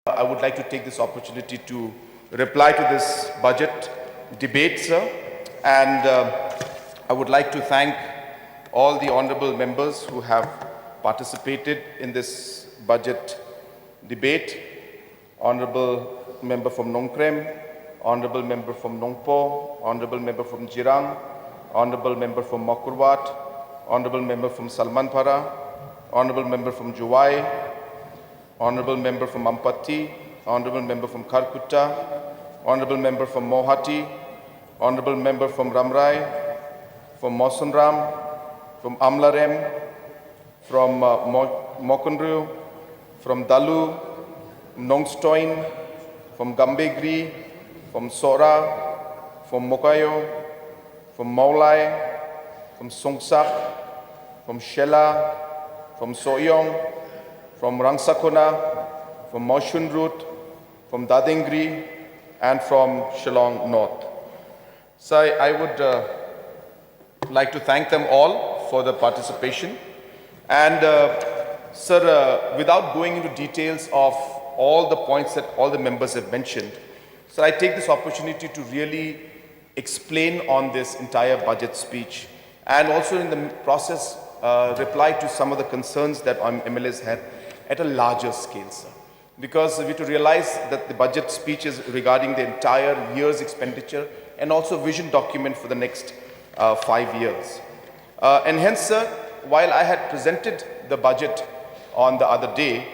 I would like to take this opportunity to reply to this budget debate, sir. And I would like to thank all the honorable members who have participated in this budget debate. Honorable member from Nongkrem, honorable member from Nongpo, honorable member from Jirang, honorable member from Makurwat, honorable member from Salmanpara, honorable member from Juwai, honorable member from Ampatti, honorable member from Karkutta, honorable member from Mohati, honorable member from Ramrai, from Mausanram, from Amlarem, from Mokondru, from Dalu, from Nongstoin, from Gambegri, from Sora, from Mokayo, from Maulai, from Songsak, from Shela, from Soyong, from Rangsakona, from Moshunrut, from Dadingri, and from Shillong North. So I would like to thank them all for the participation. And sir, without going into details of all the points that all the members have mentioned, so I take this opportunity to really explain on this entire budget speech and also in the process reply to some of the concerns that MLAs had at a larger scale, sir. Because we have to realize that the budget speech is regarding the entire year's expenditure and also vision document for the next 5 years. And hence, sir, while I had presented the budget on the other day,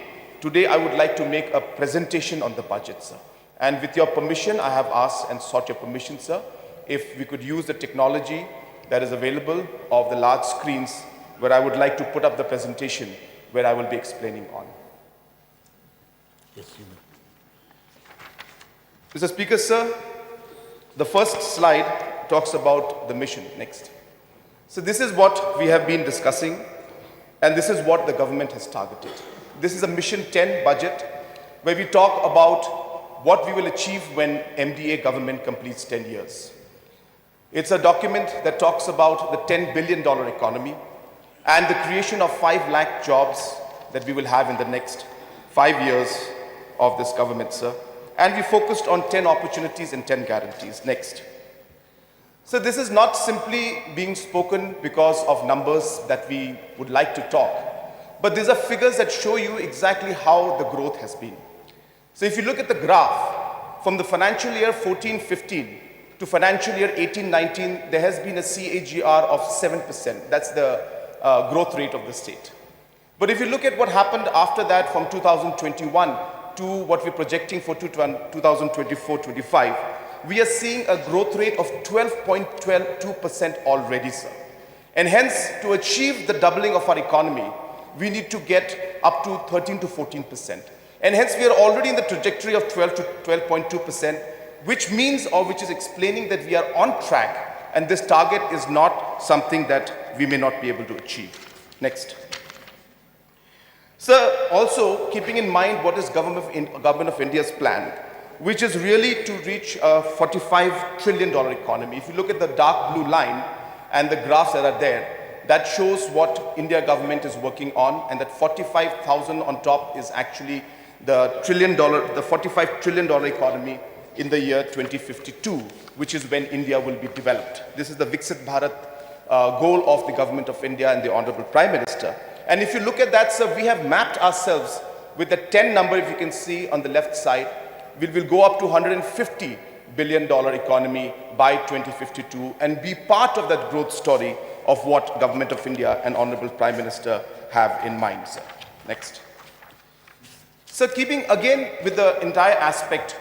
today I would like to make a presentation on the budget, sir. And with your permission, I have asked and sought your permission, sir, if we could use the technology that is available of the large screens where I would like to put up the presentation where I will be explaining on. Yes, you may. Mr. Speaker, sir, the first slide talks about the mission. Next. So this is what we have been discussing, and this is what the government has targeted. This is a Mission 10 budget where we talk about what we will achieve when MDA government completes 10 years. It's a document that talks about the $10 billion economy and the creation of 5 lakh jobs that we will have in the next 5 years of this government, sir. And we focused on 10 opportunities and 10 guarantees. Next. So this is not simply being spoken because of numbers that we would like to talk, but these are figures that show you exactly how the growth has been. So if you look at the graph, from the financial year 14-15 to financial year 18-19, there has been a CAGR of 7%. That's the growth rate of the state. But if you look at what happened after that from 2021 to what we're projecting for 2024-25, we are seeing a growth rate of 12.2% already, sir. And hence, to achieve the doubling of our economy, we need to get up to 13 to 14%. And hence, we are already in the trajectory of 12 to 12.2%, which means, or which is explaining that we are on track, and this target is not something that we may not be able to achieve. Next. Sir, also keeping in mind what is Government of India's plan, which is really to reach a $45 trillion economy. If you look at the dark blue line and the graphs that are there, that shows what India government is working on, and that 45,000 on top is actually the $45 trillion economy in the year 2052, which is when India will be developed. This is the Viksit Bharat goal of the Government of India and the Honorable Prime Minister. And if you look at that, sir, we have mapped ourselves with the 10 number, if you can see on the left side. We will go up to $150 billion economy by 2052 and be part of that growth story of what Government of India and Honorable Prime Minister have in mind, sir. Next. So keeping again with the entire aspect,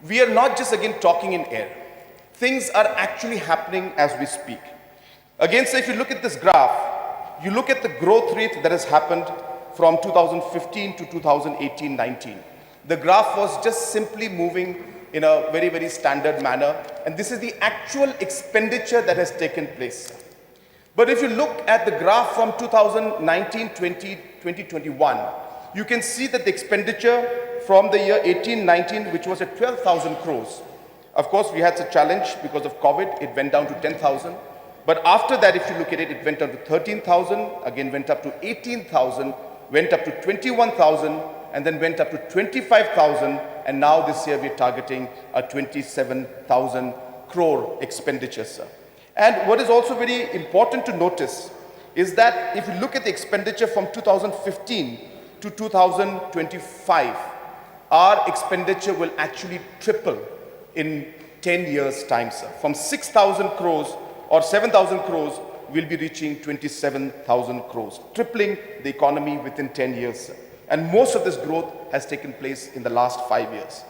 we are not just again talking in air. Things are actually happening as we speak. Again, sir, if you look at this graph, you look at the growth rate that has happened from 2015 to 2018-19. The graph was just simply moving in a very, very standard manner. And this is the actual expenditure that has taken place. But if you look at the graph from 2019-20, 2021, you can see that the expenditure from the year 18-19, which was at 12,000 crores. Of course, we had a challenge because of COVID. It went down to 10,000. But after that, if you look at it, it went up to 13,000, again went up to 18,000, went up to 21,000, and then went up to 25,000, and now this year we're targeting a 27,000 crore expenditure, sir. And what is also very important to notice is that if you look at the expenditure from 2015 to 2025, our expenditure will actually triple in 10 years' time, sir. From 6,000 crores or 7,000 crores, we'll be reaching 27,000 crores, tripling the economy within 10 years, sir. And most of this growth has taken place in the last 5 years.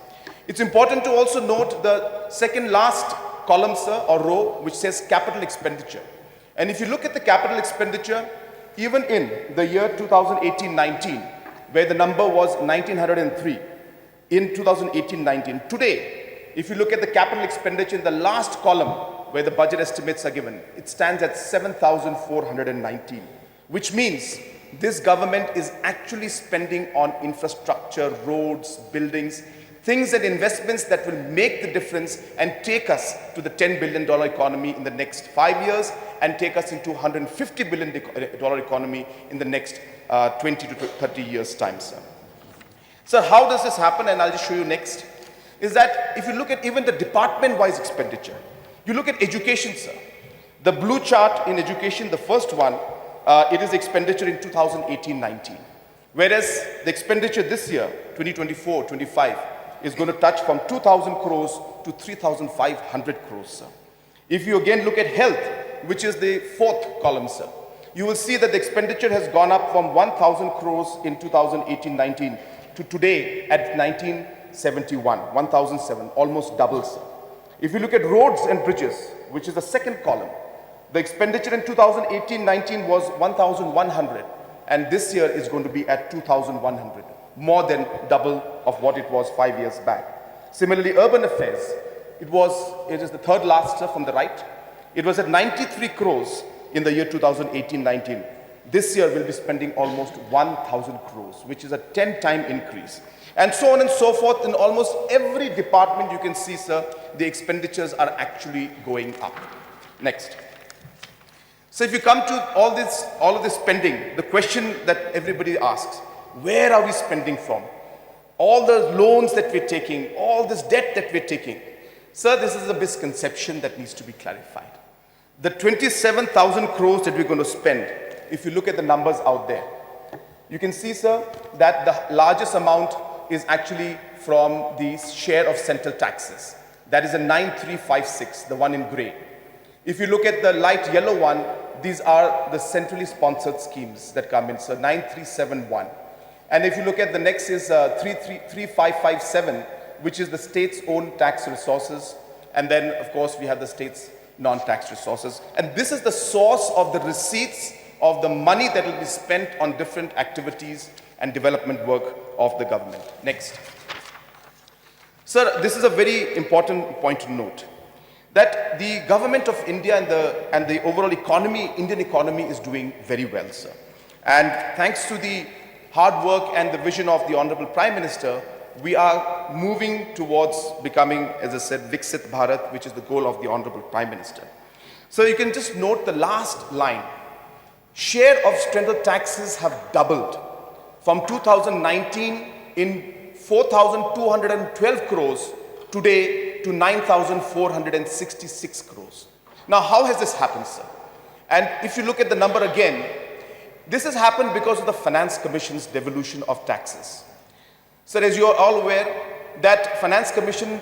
It's important to also note the second last column, sir, or row, which says capital expenditure. And if you look at the capital expenditure, even in the year 2018-19, where the number was 1,903, in 2018-19, today, if you look at the capital expenditure in the last column, where the budget estimates are given, it stands at 7,419, which means this government is actually spending on infrastructure, roads, buildings, things and investments that will make the difference and take us to the $10 billion economy in the next 5 years and take us into $150 billion economy in the next 20 to 30 years' time, sir. So how does this happen? And I'll just show you next. Is that if you look at even the department-wise expenditure, you look at education, sir. The blue chart in education, the first one, it is expenditure in 2018-19. Whereas the expenditure this year, 2024-25, is going to touch from 2,000 crores to 3,500 crores, sir. If you again look at health, which is the fourth column, sir, you will see that the expenditure has gone up from 1,000 crores in 2018-19 to today at 1,971, 1,007, almost double, sir. If you look at roads and bridges, which is the second column, the expenditure in 2018-19 was 1,100, and this year is going to be at 2,100, more than double of what it was 5 years back. Similarly, urban affairs, it is the third last, sir, from the right. It was at 93 crores in the year 2018-19. This year we'll be spending almost 1,000 crores, which is a 10-time increase. And so on and so forth. In almost every department you can see, sir, the expenditures are actually going up. Next. So if you come to all of this spending, the question that everybody asks, where are we spending from? All the loans that we're taking, all this debt that we're taking. Sir, this is a misconception that needs to be clarified. The 27,000 crores that we're going to spend, if you look at the numbers out there, you can see, sir, that the largest amount is actually from the share of central taxes. That is a 9356, the one in gray. If you look at the light yellow one, these are the centrally sponsored schemes that come in, sir, 9371. And if you look at the next is 3557, which is the state's own tax resources. And then, of course, we have the state's non-tax resources. And this is the source of the receipts of the money that will be spent on different activities and development work of the government. Next. Sir, this is a very important point to note, that the government of India and the overall economy, Indian economy, is doing very well, sir. And thanks to the hard work and the vision of the Honorable Prime Minister, we are moving towards becoming, as I said, Viksit Bharat, which is the goal of the Honorable Prime Minister. So you can just note the last line. Share of central taxes have doubled from 2019 in 4,212 crores today to 9,466 crores. Now, how has this happened, sir? And if you look at the number again, this has happened because of the Finance Commission's devolution of taxes. Sir, as you are all aware, that Finance Commission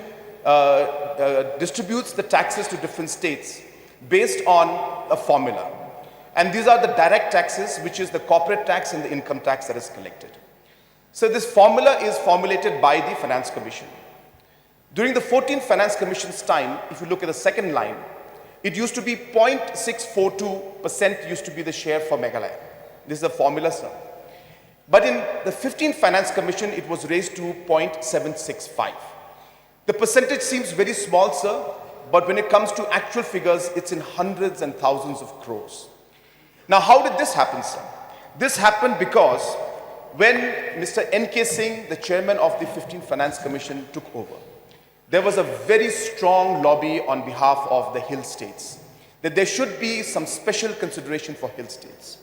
distributes the taxes to different states based on a formula. And these are the direct taxes, which is the corporate tax and the income tax that is collected. So this formula is formulated by the Finance Commission. During the 14th Finance Commission's time, if you look at the second line, it used to be 0.642% used to be the share for Meghalaya. This is a formula, sir. But in the 15th Finance Commission, it was raised to 0.765. The percentage seems very small, sir, but when it comes to actual figures, it's in hundreds and thousands of crores. Now, how did this happen, sir? This happened because when Mr. N.K. Singh, the chairman of the 15th Finance Commission, took over, there was a very strong lobby on behalf of the hill states that there should be some special consideration for hill states.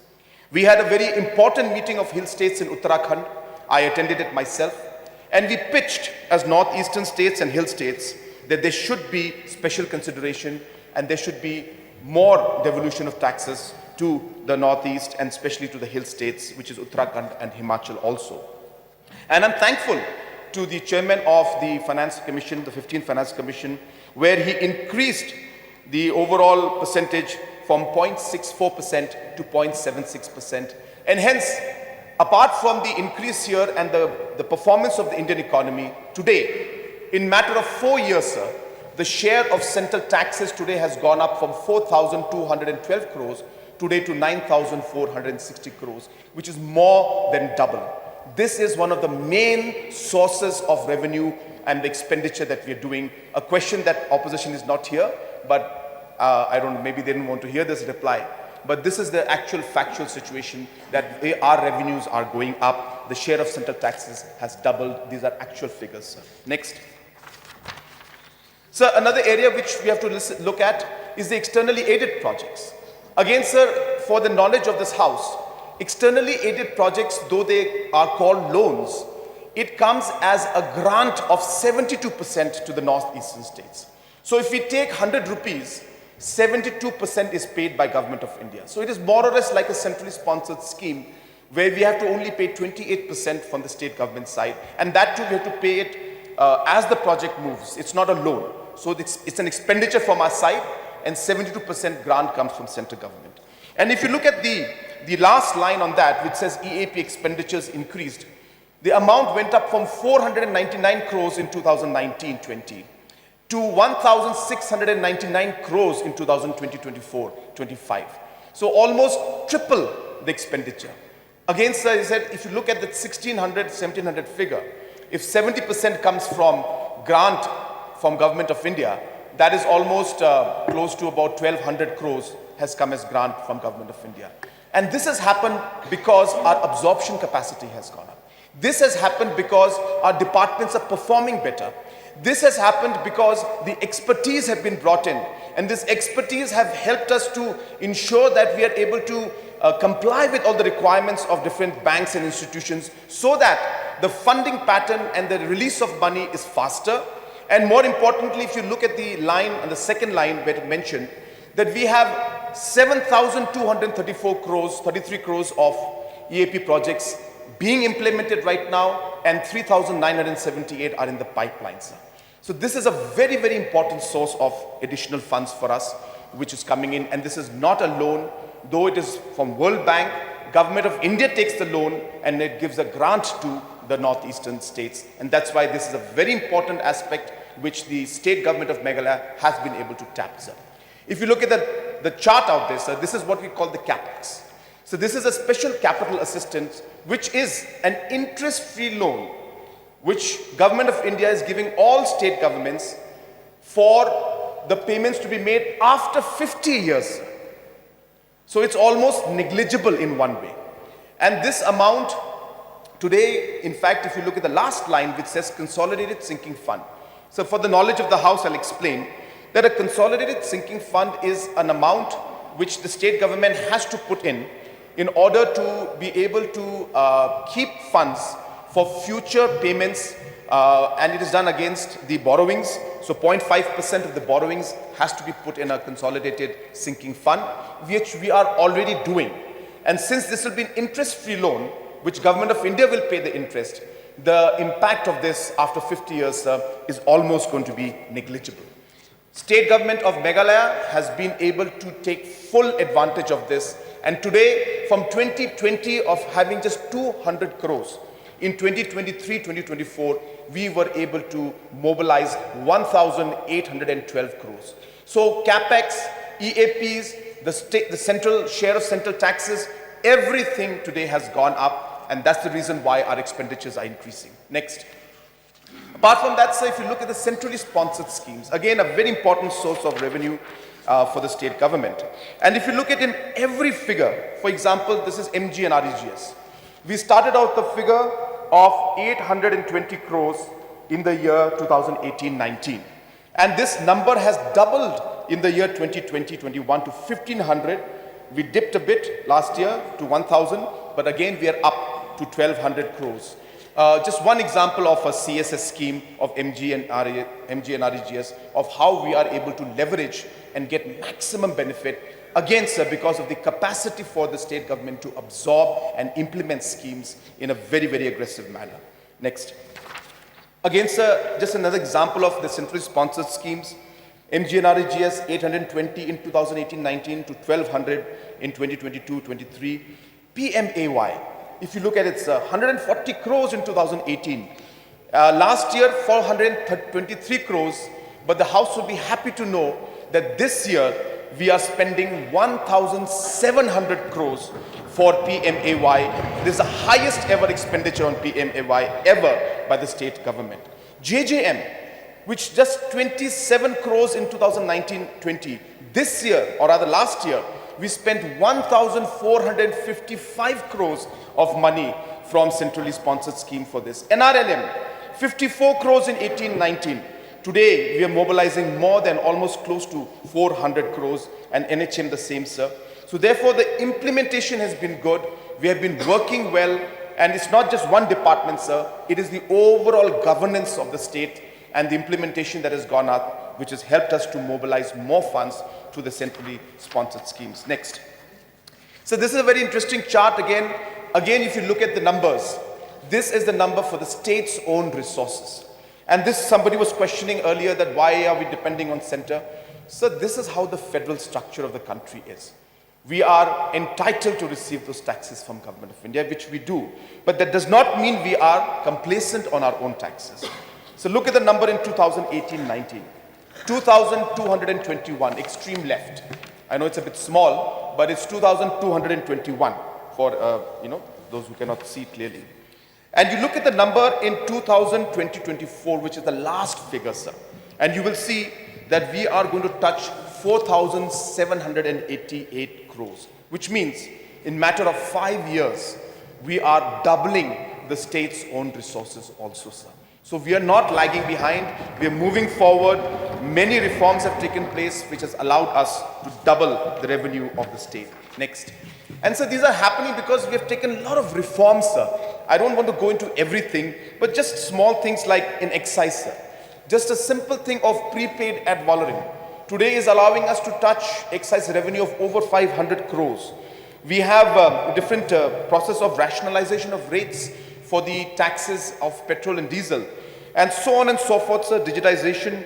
We had a very important meeting of hill states in Uttarakhand. I attended it myself, and we pitched as northeastern states and hill states that there should be special consideration and there should be more devolution of taxes to the northeast and especially to the hill states, which is Uttarakhand and Himachal also. And I'm thankful to the chairman of the Finance Commission, the 15th Finance Commission, where he increased the overall percentage from 0.64% to 0.76%. And hence, apart from the increase here and the performance of the Indian economy, today, in matter of 4 years, sir, the share of central taxes today has gone up from 4,212 crores today to 9,460 crores, which is more than double. This is one of the main sources of revenue and the expenditure that we are doing. A question that opposition is not here, but I don't know, maybe they didn't want to hear this reply. But this is the actual factual situation that our revenues are going up. The share of central taxes has doubled. These are actual figures, sir. Next. So another area which we have to look at is the externally aided projects. Again, sir, for the knowledge of this house, externally aided projects, though they are called loans, it comes as a grant of 72% to the northeastern states. So if we take 100 rupees, 72% is paid by Government of India. So it is more or less like a centrally sponsored scheme where we have to only pay 28% from the state government side. And that too, we have to pay it as the project moves. It's not a loan. So it's an expenditure from our side, and 72% grant comes from central government. And if you look at the last line on that, which says EAP expenditures increased, the amount went up from 499 crores in 2019-20 to 1,699 crores in 2020-24-25. So almost triple the expenditure. Again, sir, I said, if you look at the 1,600, 1,700 figure, if 70% comes from grant from Government of India, that is almost close to about 1,200 crores has come as grant from Government of India. And this has happened because our absorption capacity has gone up. This has happened because our departments are performing better. This has happened because the expertise have been brought in, and this expertise have helped us to ensure that we are able to comply with all the requirements of different banks and institutions so that the funding pattern and the release of money is faster. And more importantly, if you look at the line, on the second line where it mentioned that we have 7,234 crores, 33 crores of EAP projects being implemented right now, and 3,978 are in the pipeline, sir. So this is a very, very important source of additional funds for us, which is coming in. And this is not a loan, though it is from World Bank. Government of India takes the loan and it gives a grant to the northeastern states. And that's why this is a very important aspect which the state government of Meghalaya has been able to tap, sir. If you look at the chart out there, sir, this is what we call the capex. So this is a special capital assistance, which is an interest-free loan, which Government of India is giving all state governments for the payments to be made after 50 years. So it's almost negligible in one way. And this amount today, in fact, if you look at the last line, which says Consolidated Sinking Fund. So for the knowledge of the House, I'll explain that a Consolidated Sinking Fund is an amount which the state government has to put in order to be able to keep funds for future payments, and it is done against the borrowings. So 0.5% of the borrowings has to be put in a consolidated sinking fund, which we are already doing. And since this will be an interest-free loan, which Government of India will pay the interest, the impact of this after 50 years is almost going to be negligible. State government of Meghalaya has been able to take full advantage of this. And today, from 2020 of having just 200 crores, in 2023-2024, we were able to mobilize 1,812 crores. So CapEx, EAPs, the central share of central taxes, everything today has gone up, and that's the reason why our expenditures are increasing. Next. Apart from that, sir, if you look at the centrally sponsored schemes, again, a very important source of revenue for the state government. And if you look at in every figure, for example, this is MG and REGS. We started out the figure of 820 crores in the year 2018-19. And this number has doubled in the year 2020-21 to 1,500. We dipped a bit last year to 1,000, but again, we are up to 1,200 crores. Just one example of a CSS scheme of MG and REGS of how we are able to leverage and get maximum benefit. Again, sir, because of the capacity for the state government to absorb and implement schemes in a very, very aggressive manner. Next. Again, sir, just another example of the centrally sponsored schemes. MG and REGS 820 in 2018-19 to 1200 in 2022-23. PMAY, if you look at it, sir, 140 crores in 2018. Last year, 423 crores, but the House will be happy to know that this year we are spending 1,700 crores for PMAY. This is the highest ever expenditure on PMAY ever by the state government. JJM, which just 27 crores in 2019-20. This year, or rather last year, we spent 1,455 crores of money from centrally sponsored scheme for this. NRLM, 54 crores in 18-19. Today, we are mobilizing more than almost close to 400 crores, and NHM the same, sir. So therefore, the implementation has been good. We have been working well, and it's not just one department, sir. It is the overall governance of the state and the implementation that has gone up, which has helped us to mobilize more funds to the centrally sponsored schemes. Next. So this is a very interesting chart again. Again, if you look at the numbers, this is the number for the state's own resources. And this, somebody was questioning earlier that why are we depending on center? So this is how the federal structure of the country is. We are entitled to receive those taxes from Government of India, which we do. But that does not mean we are complacent on our own taxes. So look at the number in 2018-19. 2,221, extreme left. I know it's a bit small, but it's 2,221 for, those who cannot see clearly. And you look at the number in 2020-24, which is the last figure, sir. And you will see that we are going to touch 4,788 crores, which means in matter of 5 years, we are doubling the state's own resources also, sir. So we are not lagging behind. We are moving forward. Many reforms have taken place, which has allowed us to double the revenue of the state. Next. And so these are happening because we have taken a lot of reforms, sir. I don't want to go into everything, but just small things like in excise, sir. Just a simple thing of prepaid ad valorem. Today is allowing us to touch excise revenue of over 500 crores. We have a different process of rationalization of rates for the taxes of petrol and diesel, and so on and so forth, sir. Digitization,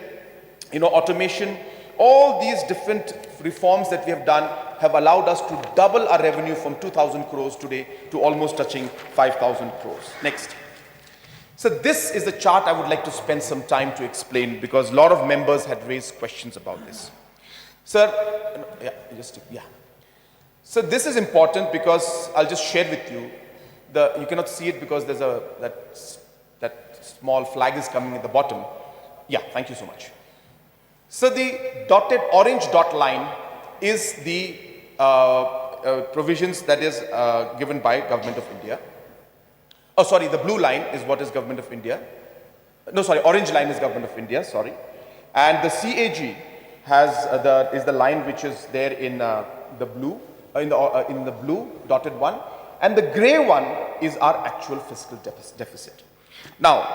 automation, all these different reforms that we have done have allowed us to double our revenue from 2,000 crores today to almost touching 5,000 crores. Next. So this is the chart I would like to spend some time to explain because a lot of members had raised questions about this. Sir, So this is important because I'll just share with you. You cannot see it because there's that small flag is coming at the bottom. Yeah, thank you so much. So the dotted orange dot line is the provisions that is given by Government of India. Oh, sorry, the blue line is what is Government of India. No, sorry, orange line is Government of India, sorry. And the CAG is the line which is there in the blue, in the blue dotted one. And the gray one is our actual fiscal deficit. Now,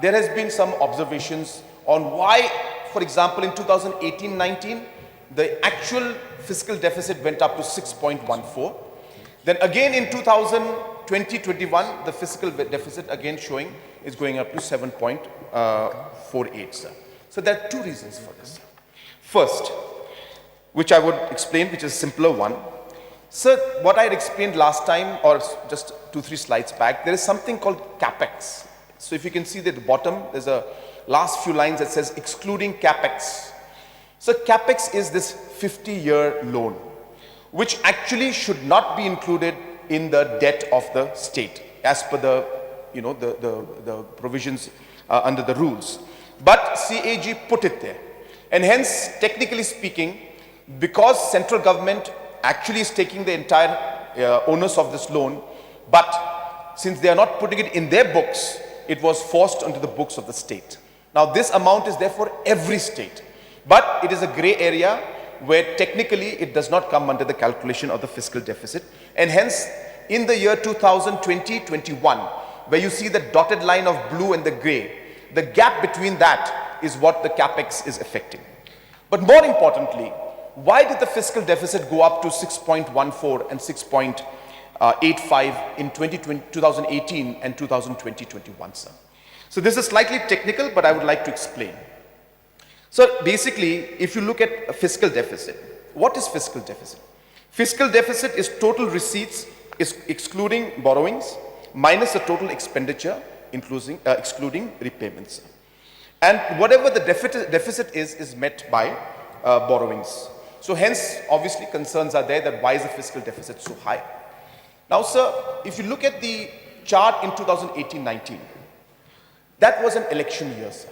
there has been some observations on why, for example, in 2018-19, the actual fiscal deficit went up to 6.14. Then again in 2020-21, the fiscal deficit again showing is going up to 7.48, sir. So there are two reasons for this. First, which I would explain, which is a simpler one. Sir, what I had explained last time, or just 2-3 slides back, there is something called capex. So if you can see at the bottom, there's a last few lines that says excluding capex. So capex is this 50-year loan, which actually should not be included in the debt of the state, as per the provisions under the rules. But CAG put it there, and hence, technically speaking, because central government actually is taking the entire onus of this loan, but since they are not putting it in their books, it was forced onto the books of the state. Now this amount is there for every state, but it is a gray area where technically it does not come under the calculation of the fiscal deficit, and hence in the year 2020-21, where you see the dotted line of blue and the gray, the gap between that is what the capex is affecting. But more importantly, why did the fiscal deficit go up to 6.14 and 6.85 in 2018 and 2020-21, sir? So this is slightly technical, but I would like to explain. So basically, if you look at a fiscal deficit, what is fiscal deficit? Fiscal deficit is total receipts excluding borrowings minus the total expenditure excluding repayments. And whatever the deficit is met by borrowings. So hence, obviously, concerns are there that why is the fiscal deficit so high? Now, sir, if you look at the chart in 2018-19, that was an election year, sir.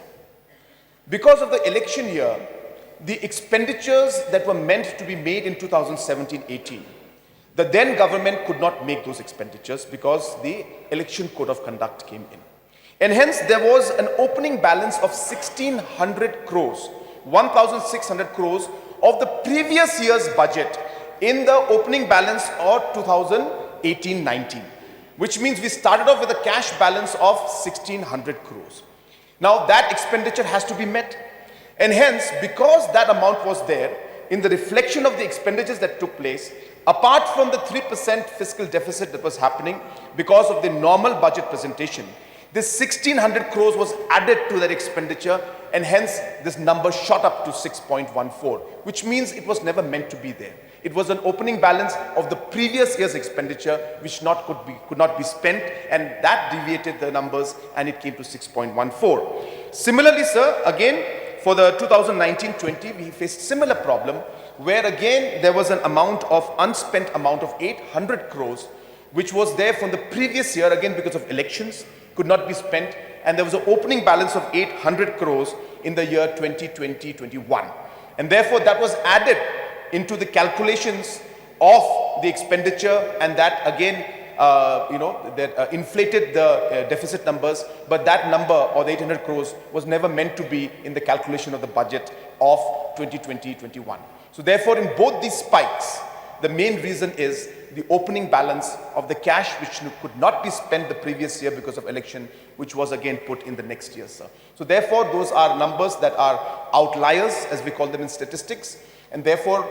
Because of the election year, the expenditures that were meant to be made in 2017-18, the then government could not make those expenditures because the election code of conduct came in. And hence, there was an opening balance of 1,600 crores, 1,600 crores of the previous year's budget in the opening balance of 2018-19, which means we started off with a cash balance of 1,600 crores. Now that expenditure has to be met, and hence, because that amount was there, in the reflection of the expenditures that took place, apart from the 3% fiscal deficit that was happening because of the normal budget presentation, this 1,600 crores was added to that expenditure, and hence this number shot up to 6.14, which means it was never meant to be there. It was an opening balance of the previous year's expenditure which could not be spent, and that deviated the numbers and it came to 6.14. Similarly, sir, again for the 2019-20 we faced similar problem where again there was an amount of unspent amount of 800 crores which was there from the previous year, again because of elections could not be spent, and there was an opening balance of 800 crores in the year 2020-21, and therefore that was added into the calculations of the expenditure, and that again inflated the deficit numbers, but that number or the 800 crores was never meant to be in the calculation of the budget of 2020-21. So therefore in both these spikes, the main reason is the opening balance of the cash which could not be spent the previous year because of election, which was again put in the next year, sir. So therefore those are numbers that are outliers, as we call them in statistics, and therefore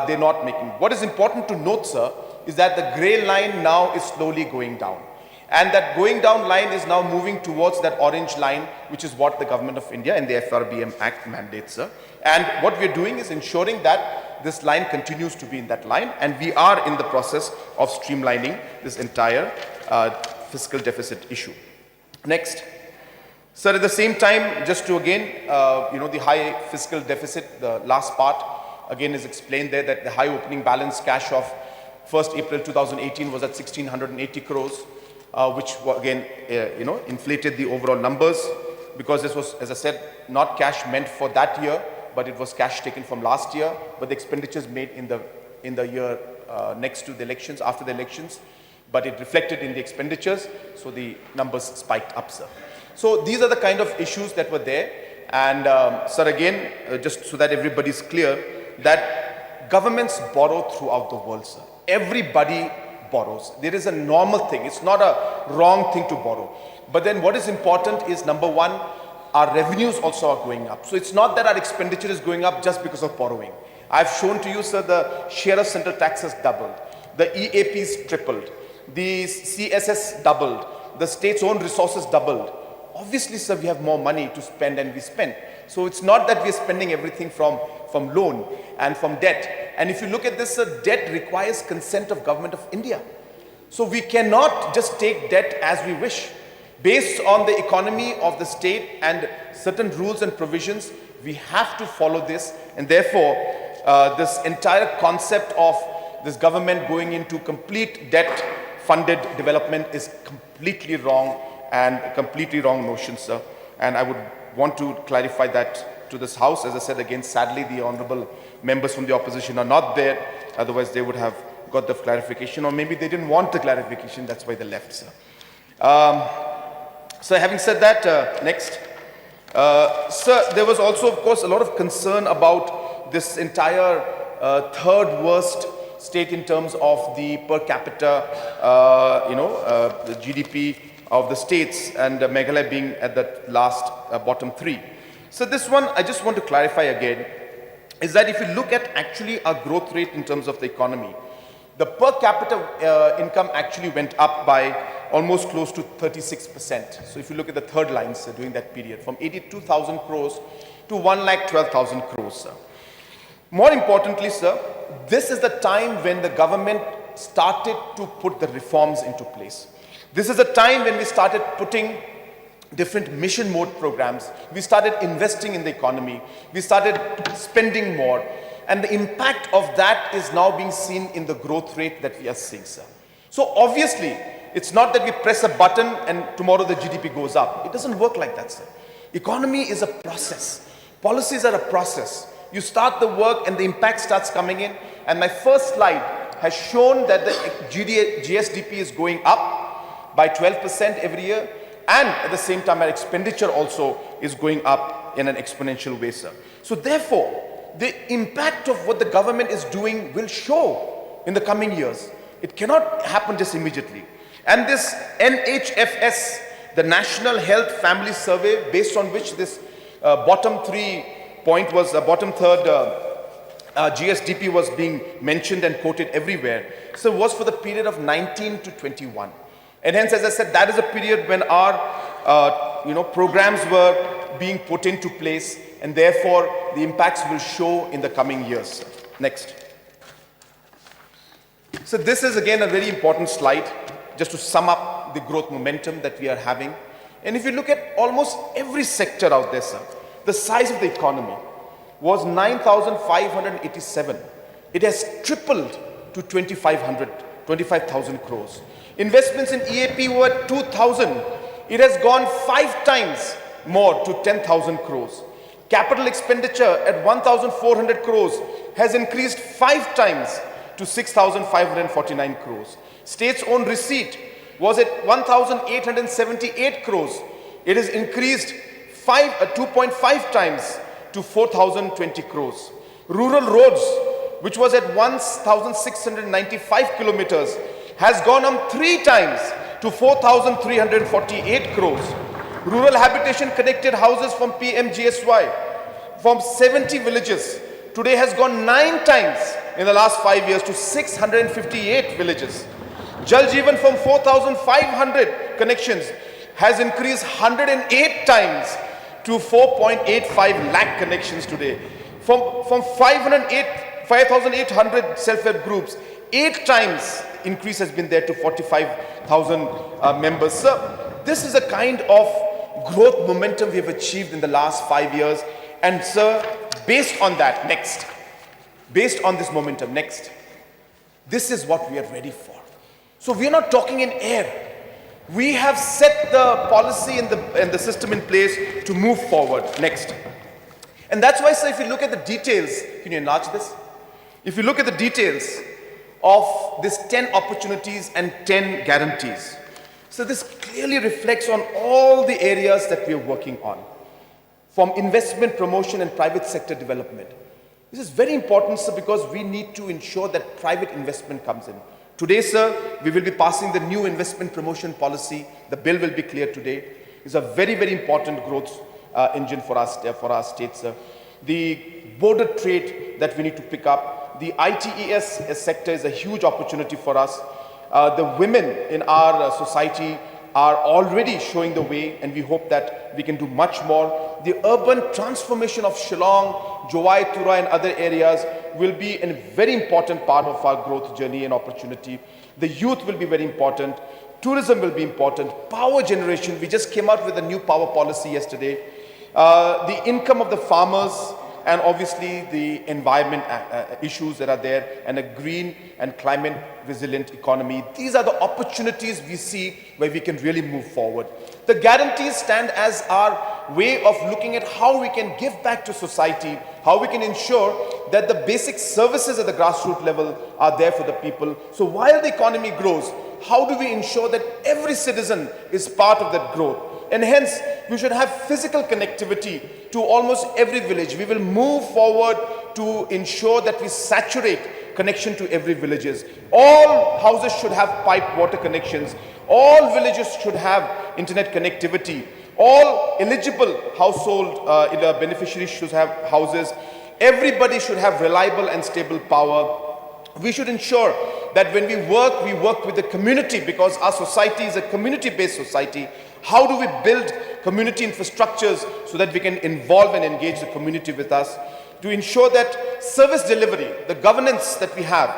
they're not making. What is important to note, sir, is that the grey line now is slowly going down, and that going down line is now moving towards that orange line, which is what the Government of India and the FRBM Act mandates, sir. And what we're doing is ensuring that this line continues to be in that line, and we are in the process of streamlining this entire fiscal deficit issue. Next. Sir, at the same time, just to again, the high fiscal deficit, the last part, again is explained there that the high opening balance cash of 1st April 2018 was at 1,680 crores, which again, inflated the overall numbers, because this was, as I said, not cash meant for that year, but it was cash taken from last year, but the expenditures made in the year next to the elections, after the elections, but it reflected in the expenditures, so the numbers spiked up, sir. So these are the kind of issues that were there, and sir, again, just so that everybody's clear, that governments borrow throughout the world, sir. Everybody borrows. There is a normal thing. It's not a wrong thing to borrow. But then what is important is, number one, our revenues also are going up. So it's not that our expenditure is going up just because of borrowing. I've shown to you, sir, the share of central tax has doubled. The EAPs tripled. The CSS doubled. The state's own resources doubled. Obviously, sir, we have more money to spend, and we spend. So it's not that we're spending everything from loan and from debt. And if you look at this, sir, debt requires consent of Government of India. So we cannot just take debt as we wish. Based on the economy of the state and certain rules and provisions, we have to follow this. And therefore, this entire concept of this government going into complete debt-funded development is completely wrong, and completely wrong notion, sir. And I would want to clarify that to this House. As I said again, sadly, the honorable members from the opposition are not there. Otherwise, they would have got the clarification, or maybe they didn't want the clarification. That's why they left, sir. So having said that, next. Sir, there was also, of course, a lot of concern about this entire third worst state in terms of the per capita, the GDP of the states, and Meghalaya being at the last bottom 3. So this one, I just want to clarify again, is that if you look at actually our growth rate in terms of the economy, the per capita income actually went up by almost close to 36%. So if you look at the third line, sir, during that period, from 82,000 crores to 1,12,000 crores, sir. More importantly, sir, this is the time when the government started to put the reforms into place. This is the time when we started putting different mission mode programs. We started investing in the economy. We started spending more. And the impact of that is now being seen in the growth rate that we are seeing, sir. So obviously, it's not that we press a button and tomorrow the GDP goes up. It doesn't work like that, sir. Economy is a process. Policies are a process. You start the work and the impact starts coming in. And my first slide has shown that the GSDP is going up by 12% every year, and at the same time our expenditure also is going up in an exponential way, sir. So therefore, the impact of what the government is doing will show in the coming years. It cannot happen just immediately. And this NHFS, the National Health Family Survey, based on which this bottom third GSDP was being mentioned and quoted everywhere, so was for the period of 19 to 21. And hence, as I said, that is a period when our programs were being put into place, and therefore the impacts will show in the coming years. Next. So this is again a very important slide just to sum up the growth momentum that we are having. And if you look at almost every sector out there, sir, the size of the economy was 9,587. It has tripled to 25,000 crores. Investments in EAP were 2,000. It has gone 5 times more to 10,000 crores. Capital expenditure at 1,400 crores has increased 5 times to 6,549 crores. State's own receipt was at 1,878 crores. It has increased 2.5 times to 4,020 crores. Rural roads, which was at 1,695 kilometers, has gone up 3 times to 4,348 crores. Rural habitation connected houses from PMGSY from 70 villages today has gone 9 times in the last 5 years to 658 villages. Jal Jeevan from 4,500 connections has increased 108 times to 4.85 lakh connections today. From 5,800 self-help groups, 8 times increase has been there to 45,000 members. Sir, this is the kind of growth momentum we have achieved in the last 5 years. And sir, based on that, based on this momentum, this is what we are ready for. So we are not talking in air. We have set the policy and the system in place to move forward. Next. And that's why, sir, if you look at the details, can you enlarge this? If you look at the details of this 10 opportunities and 10 guarantees, so this clearly reflects on all the areas that we are working on, from investment promotion and private sector development. This is very important, sir, because we need to ensure that private investment comes in. Today, sir, we will be passing the new investment promotion policy. The bill will be cleared today. It's a very, very important growth engine for our state, sir. The border trade that we need to pick up. The ITES sector is a huge opportunity for us. The women in our society are already showing the way, and we hope that we can do much more. The urban transformation of Shillong, Jowai, Tura and other areas will be a very important part of our growth journey and opportunity. The youth will be very important. Tourism will be important. Power generation, we just came out with a new power policy yesterday. The income of the farmers, and obviously the environment issues that are there, and a green and climate resilient economy. These are the opportunities we see where we can really move forward. The guarantees stand as our way of looking at how we can give back to society, how we can ensure that the basic services at the grassroots level are there for the people. So while the economy grows, how do we ensure that every citizen is part of that growth? And hence, we should have physical connectivity to almost every village. We will move forward to ensure that we saturate connection to every villages. All houses should have piped water connections. All villages should have internet connectivity. All eligible household beneficiaries should have houses. Everybody should have reliable and stable power. We should ensure that when we work with the community, because our society is a community-based society. How do we build community infrastructures so that we can involve and engage the community with us to ensure that service delivery, the governance that we have,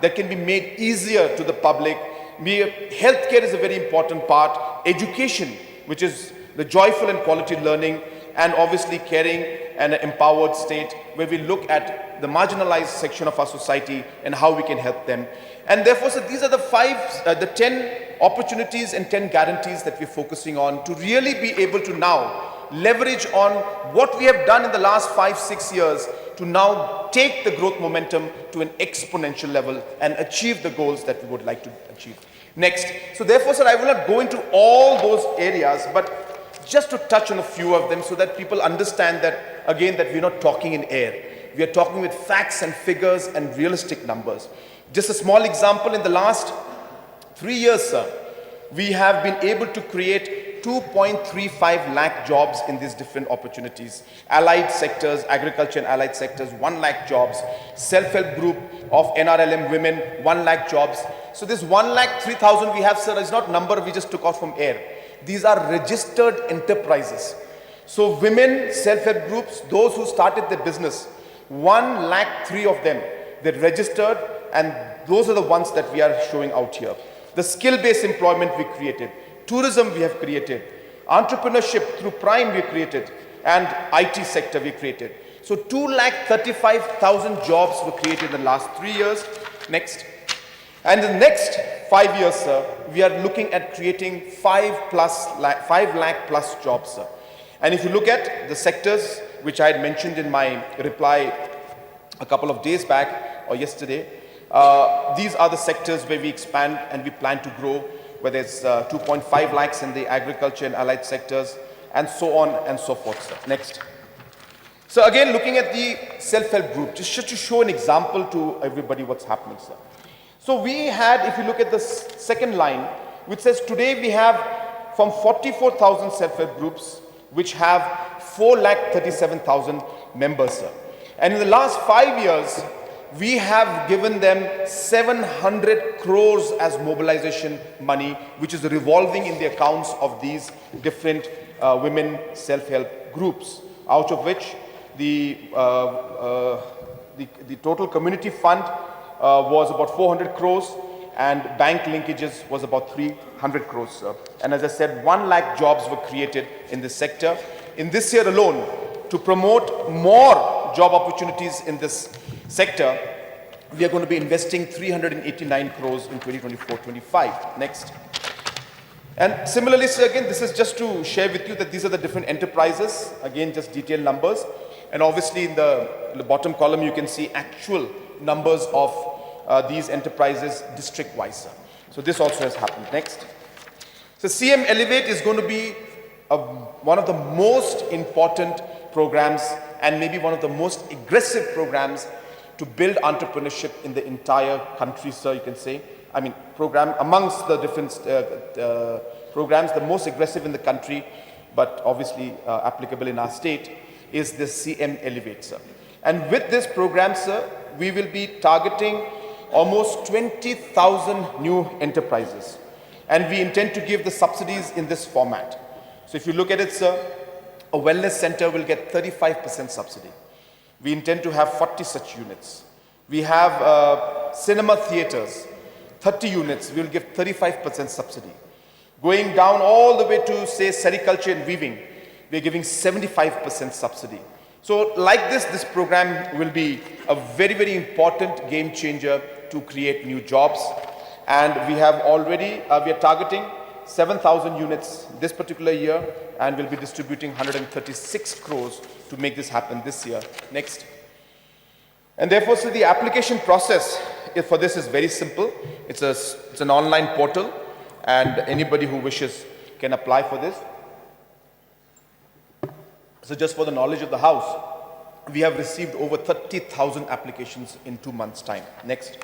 that can be made easier to the public. Healthcare is a very important part, education, which is the joyful and quality learning, and obviously caring and an empowered state where we look at the marginalized section of our society and how we can help them. And therefore, so these are the 10 opportunities and 10 guarantees that we're focusing on to really be able to now leverage on what we have done in the last 5-6 years to now take the growth momentum to an exponential level and achieve the goals that we would like to achieve. Next. So therefore, sir, I will not go into all those areas, but just to touch on a few of them so that people understand that, again, that we're not talking in air. We are talking with facts and figures and realistic numbers. Just a small example, in the last 3 years, sir, we have been able to create 2.35 lakh jobs in these different opportunities. Allied sectors, agriculture and allied sectors, 1 lakh jobs. Self-help group of NRLM women, 1 lakh jobs. So this 1,03,000 we have, sir, is not number we just took off from air. These are registered enterprises. So women, self-help groups, those who started their business, 1,03,000 of them, they're registered, and those are the ones that we are showing out here. The skill-based employment we created, tourism we have created, entrepreneurship through Prime we created, and IT sector we created. So 2,35,000 jobs were created in the last 3 years. Next. And in the next 5 years, sir, we are looking at creating 5 lakh plus jobs, sir. And if you look at the sectors which I had mentioned in my reply a couple of days back or yesterday, these are the sectors where we expand and we plan to grow, whether it's 2.5 lakhs in the agriculture and allied sectors, and so on and so forth, sir. Next. So again, looking at the self-help group, just to show an example to everybody what's happening, sir. So we had, if you look at the second line, which says today we have from 44,000 self-help groups, which have 4,37,000 members, sir. And in the last 5 years, we have given them 700 crores as mobilization money, which is revolving in the accounts of these different women self-help groups, out of which the total community fund was about 400 crores and bank linkages was about 300 crores, sir. And as I said, 1 lakh jobs were created in this sector. In this year alone, to promote more job opportunities in this sector, we are going to be investing 389 crores in 2024-25. Next. And similarly, sir, again, this is just to share with you that these are the different enterprises, again, just detailed numbers. And obviously in the bottom column, you can see actual numbers of these enterprises district-wise, sir. So this also has happened. Next. So CM Elevate is going to be one of the most important programs and maybe one of the most aggressive programs to build entrepreneurship in the entire country, sir, you can say. I mean, program amongst the different programs, the most aggressive in the country, but obviously applicable in our state, is the CM Elevate, sir. And with this program, sir, we will be targeting almost 20,000 new enterprises. And we intend to give the subsidies in this format. So if you look at it, sir, a wellness center will get 35% subsidy. We intend to have 40 such units. We have cinema theaters, 30 units, we will give 35% subsidy. Going down all the way to, say, sericulture and weaving, we are giving 75% subsidy. So like this program will be a very, very important game changer to create new jobs. And we have already, we are targeting 7,000 units this particular year, and we'll be distributing 136 crores to make this happen this year. Next. And therefore, so the application process for this is very simple. It's an online portal, and anybody who wishes can apply for this. So just for the knowledge of the House, we have received over 30,000 applications in 2 months' time. Next.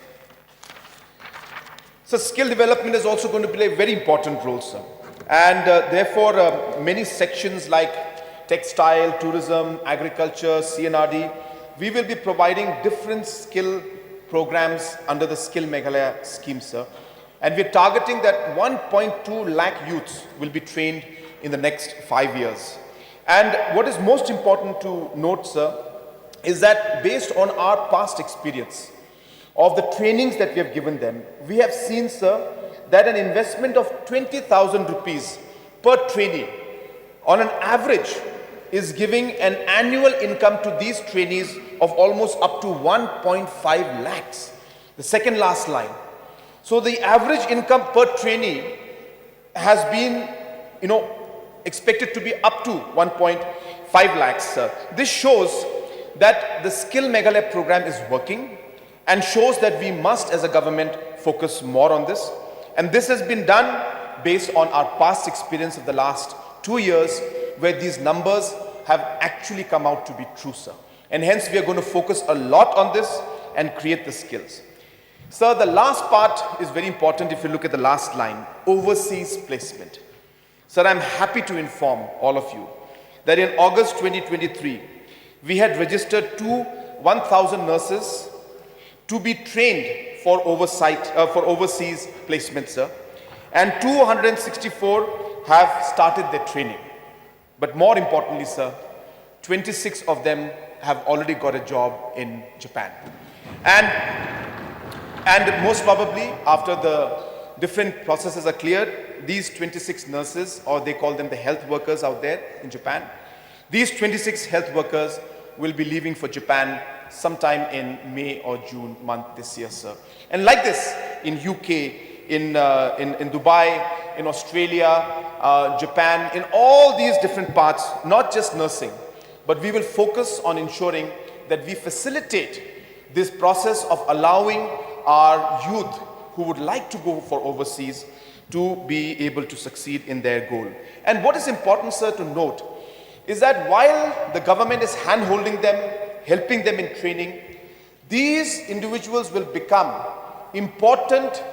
So skill development is also going to play a very important role, sir. And therefore, many sections like textile, tourism, agriculture, CNRD, we will be providing different skill programs under the Skill Meghalaya scheme, sir. And we're targeting that 1.2 lakh youths will be trained in the next 5 years. And what is most important to note, sir, is that based on our past experience of the trainings that we have given them, we have seen, sir, that an investment of 20,000 rupees per trainee on an average is giving an annual income to these trainees of almost up to 1.5 lakhs. The second last line. So the average income per trainee has been, expected to be up to 1.5 lakhs, sir. This shows that the Skill Meghalaya program is working and shows that we must, as a government, focus more on this. And this has been done based on our past experience of the last 2 years, where these numbers have actually come out to be true, sir. And hence, we are going to focus a lot on this and create the skills. Sir, the last part is very important if you look at the last line, overseas placement. Sir, I'm happy to inform all of you that in August 2023, we had registered 1,000 nurses to be trained for overseas placement, sir. And 264 have started their training. But more importantly, sir, 26 of them have already got a job in Japan. And most probably, after the different processes are cleared, these 26 nurses, or they call them the health workers out there in Japan, these 26 health workers will be leaving for Japan sometime in May or June month this year, sir. And like this, in UK, in Dubai, in Australia, Japan, in all these different parts, not just nursing, but we will focus on ensuring that we facilitate this process of allowing our youth who would like to go for overseas to be able to succeed in their goal. And what is important, sir, to note is that while the government is hand-holding them, helping them in training, these individuals will become important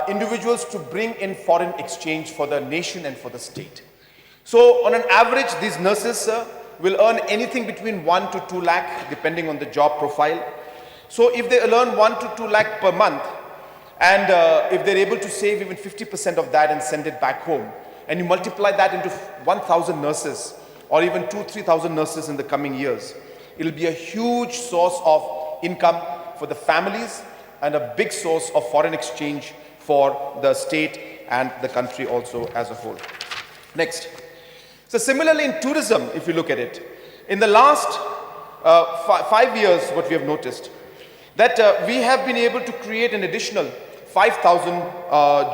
individuals to bring in foreign exchange for the nation and for the state. So on an average, these nurses, sir, will earn anything between 1 to 2 lakh, depending on the job profile. So if they earn 1 to 2 lakh per month, and if they're able to save even 50% of that and send it back home, and you multiply that into 1,000 nurses, or even 2,000-3,000 nurses in the coming years, it'll be a huge source of income for the families and a big source of foreign exchange for the state and the country also as a whole. Next. So similarly in tourism, if you look at it, in the last 5 years, what we have noticed, that we have been able to create an additional 5,000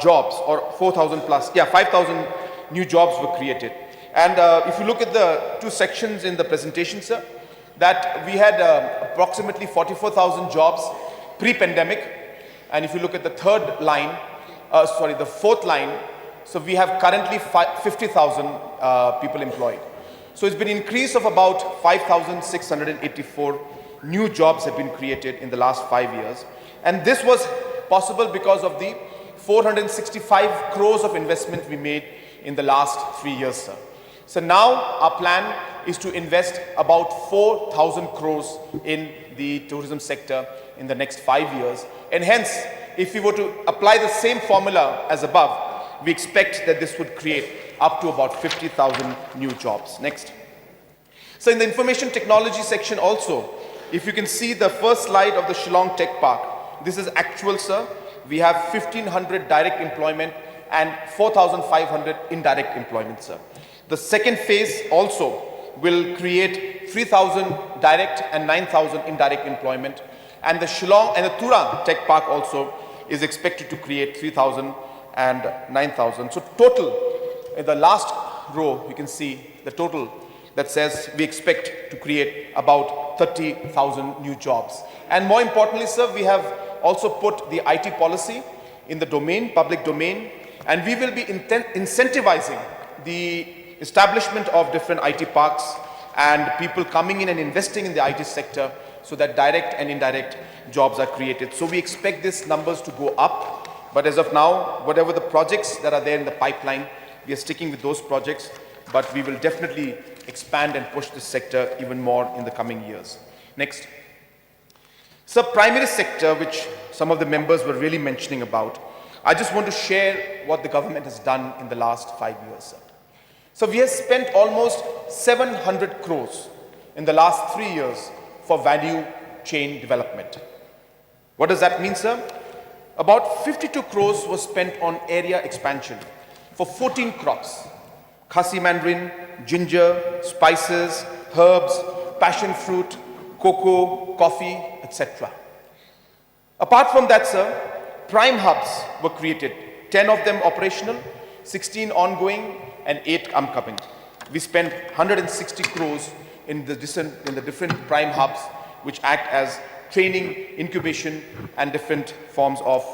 jobs, or 4,000 plus, 5,000 new jobs were created. And if you look at the two sections in the presentation, sir, that we had approximately 44,000 jobs pre-pandemic. And if you look at the third line, the fourth line, so we have currently 50,000 people employed. So it's been an increase of about 5,684 new jobs have been created in the last 5 years. And this was possible because of the 465 crores of investment we made in the last 3 years, sir. So now our plan is to invest about 4,000 crores in the tourism sector in the next 5 years. And hence, if we were to apply the same formula as above, we expect that this would create up to about 50,000 new jobs. Next. So in the information technology section also, if you can see the first slide of the Shillong Tech Park, this is actual, sir. We have 1,500 direct employment and 4,500 indirect employment, sir. The second phase also will create 3,000 direct and 9,000 indirect employment. And the Shillong and the Turang Tech Park also is expected to create 3,000 and 9,000. So total, in the last row, you can see the total that says we expect to create about 30,000 new jobs. And more importantly, sir, we have also put the IT policy in the domain, public domain, and we will be incentivizing the establishment of different IT parks and people coming in and investing in the IT sector so that direct and indirect jobs are created. So we expect these numbers to go up, but as of now, whatever the projects that are there in the pipeline, We are sticking with those projects, but we will definitely expand and push this sector even more in the coming years. Next. So primary sector, which some of the members were really mentioning about, I just want to share what the government has done in the last 5 years, sir. So we have spent almost 700 crores in the last 3 years for value chain development. What does that mean, sir? About 52 crores was spent on area expansion for 14 crops: khasi mandarin, ginger, spices, herbs, passion fruit, cocoa, coffee, etc. Apart from that, sir, prime hubs were created, 10 of them operational, 16 ongoing, and 8 upcoming. We spent 160 crores in the different prime hubs, which act as training, incubation, and different forms of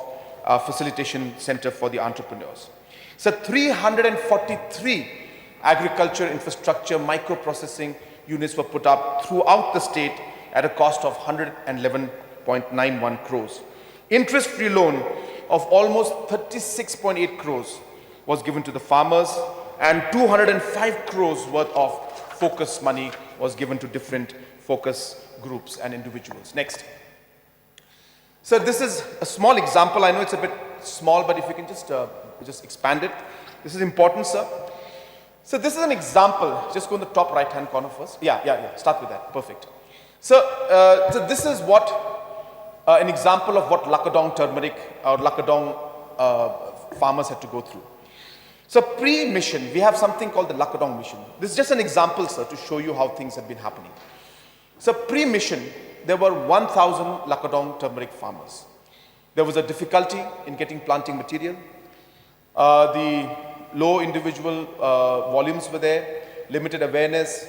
facilitation center for the entrepreneurs. So 343 agriculture infrastructure microprocessing units were put up throughout the state at a cost of 111.91 crores. Interest-free loan of almost 36.8 crores was given to the farmers, and 205 crores worth of focus money was given to different focus groups and individuals. Next. So this is a small example. I know it's a bit small, but if you can just expand it. This is important, sir. So this is an example. Just go in the top right-hand corner first. Yeah. Start with that. Perfect. So this is what an example of what Lakadong turmeric or Lakadong farmers had to go through. So pre-mission, we have something called the Lakadong mission. This is just an example, sir, to show you how things have been happening. So pre-mission, there were 1,000 Lakadong turmeric farmers. There was a difficulty in getting planting material. The low individual volumes were there, limited awareness,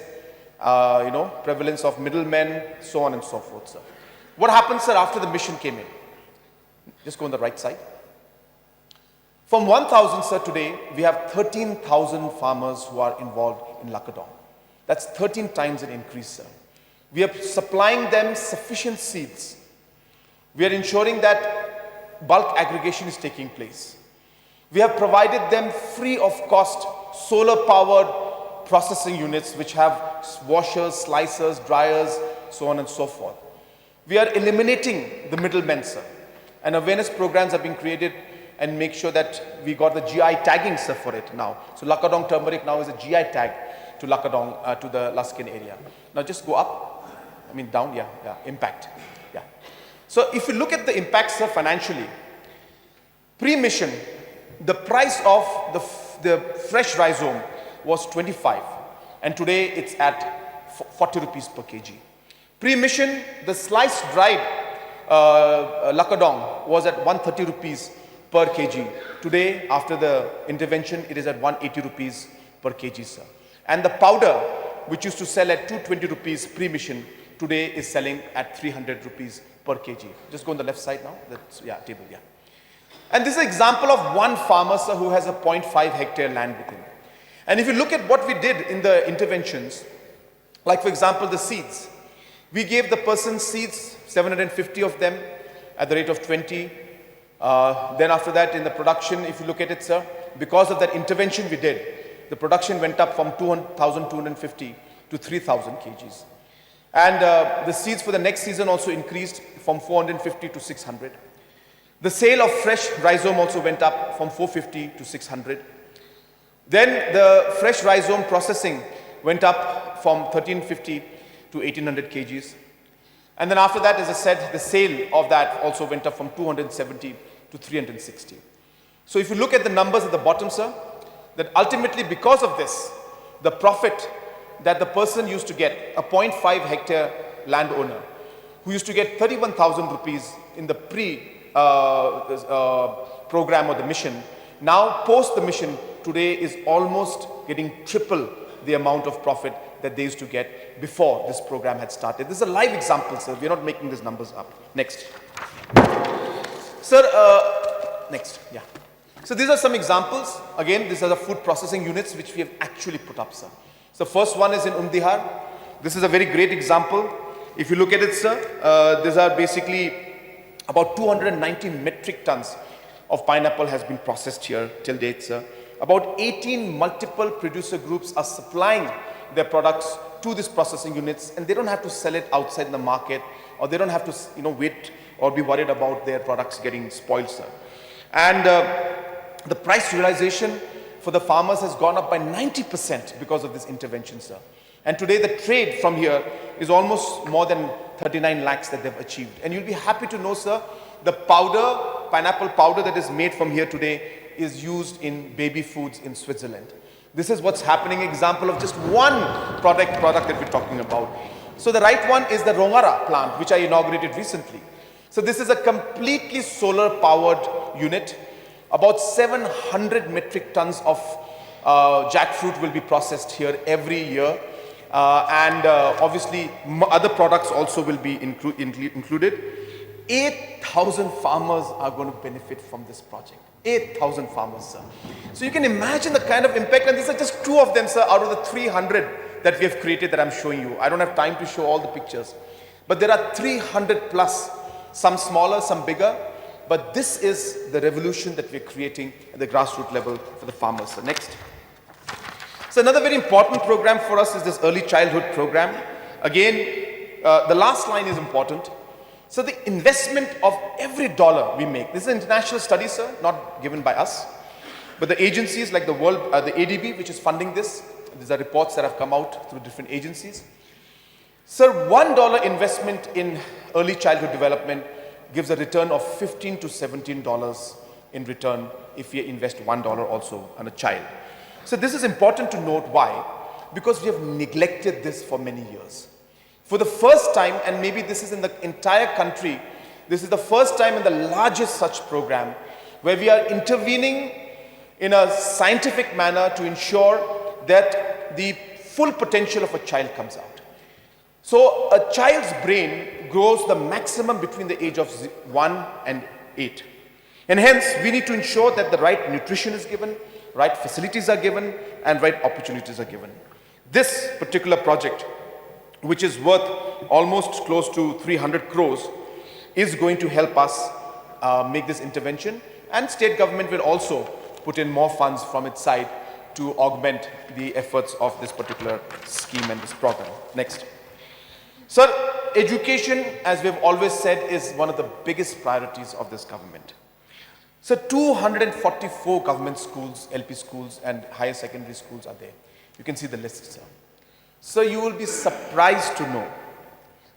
prevalence of middlemen, so on and so forth, sir. What happened, sir, after the mission came in? Just go on the right side. From 1,000, sir, today, we have 13,000 farmers who are involved in Lakadong. That's 13 times an increase, sir. We are supplying them sufficient seeds. We are ensuring that bulk aggregation is taking place. We have provided them free of cost solar-powered processing units which have washers, slicers, dryers, so on and so forth. We are eliminating the middlemen, sir. And awareness programs are being created and make sure that we got the GI tagging, sir, for it now. So Lakadong turmeric now is a GI tag to Lakadong, to the Luskin area. Now just go up. Down, yeah, impact, yeah. So if you look at the impact, sir, financially, pre-mission, the price of the fresh rhizome was 25, and today it's at 40 rupees per kg. Pre-mission, the sliced dried Lakadong was at 130 rupees per kg. Today, after the intervention, it is at 180 rupees per kg, sir. And the powder, which used to sell at 220 rupees pre-mission, today is selling at 300 rupees per kg. Just go on the left side now. That's, table, And this is an example of one farmer, sir, who has a 0.5 hectare land with him. And if you look at what we did in the interventions, like for example, the seeds. We gave the person seeds, 750 of them at the rate of 20. Then after that, in the production, if you look at it, sir, because of that intervention we did, the production went up from 2,250 to 3,000 kgs. And the seeds for the next season also increased from 450 to 600. The sale of fresh rhizome also went up from 450 to 600. Then the fresh rhizome processing went up from 1,350 to 1,800 kgs. And then after that, as I said, the sale of that also went up from 270 to 360. So if you look at the numbers at the bottom, sir, that ultimately because of this, the profit that the person used to get, a 0.5 hectare landowner, who used to get 31,000 rupees in the program or the mission, now post the mission today is almost getting triple the amount of profit that they used to get before this program had started. This is a live example, sir. We're not making these numbers up. Next. Sir, next, So these are some examples. Again, these are the food processing units which we have actually put up, sir. So first one is in Undihar. This is a very great example. If you look at it, sir, these are basically about 290 metric tons of pineapple has been processed here till date, sir. About 18 multiple producer groups are supplying their products to these processing units, and they don't have to sell it outside in the market, or they don't have to wait or be worried about their products getting spoiled, sir. And the price realization for the farmers has gone up by 90% because of this intervention, sir. And today the trade from here is almost more than 39 lakhs that they've achieved. And you'll be happy to know, sir, the powder, pineapple powder that is made from here today is used in baby foods in Switzerland. This is what's happening, example of just one product that we're talking about. So the right one is the Rongara plant, which I inaugurated recently. So this is a completely solar powered unit. About 700 metric tons of jackfruit will be processed here every year. And obviously other products also will be included. 8,000 farmers are going to benefit from this project. 8,000 farmers, sir. So you can imagine the kind of impact, and these are just two of them, sir, out of the 300 that we have created that I'm showing you. I don't have time to show all the pictures, but there are 300 plus, some smaller, some bigger, but this is the revolution that we're creating at the grassroots level for the farmers. So next. So another very important program for us is this early childhood program. Again, the last line is important. So the investment of every dollar we make, this is an international study, sir, not given by us, but the agencies like the ADB, which is funding this, these are reports that have come out through different agencies. Sir, $1 investment in early childhood development gives a return of $15 to $17 in return if you invest $1 also on a child. So this is important to note. Why? Because we have neglected this for many years. For the first time, and maybe this is in the entire country, this is the first time in the largest such program where we are intervening in a scientific manner to ensure that the full potential of a child comes out. So a child's brain grows the maximum between the age of 1 and 8. And hence, we need to ensure that the right nutrition is given, right facilities are given, and right opportunities are given. This particular project, which is worth almost close to 300 crores, is going to help us make this intervention, and state government will also put in more funds from its side to augment the efforts of this particular scheme and this program. Next. Sir, education, as we've always said, is one of the biggest priorities of this government. So 244 government schools, LP schools, and higher secondary schools are there. You can see the list, sir. So you will be surprised to know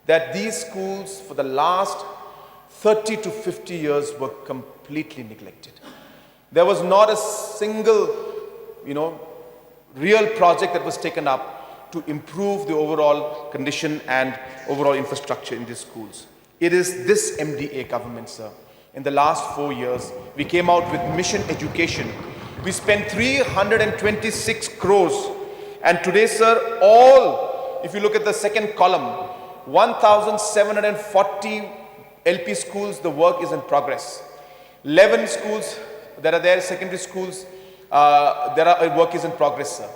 that these schools for the last 30 to 50 years were completely neglected. There was not a single, real project that was taken up to improve the overall condition and overall infrastructure in these schools. It is this MDA government, sir. In the last 4 years, we came out with Mission Education. We spent 326 crores. And today, sir, if you look at the second column, 1,740 LP schools, the work is in progress. 11 schools that are there, secondary schools, work is in progress, sir.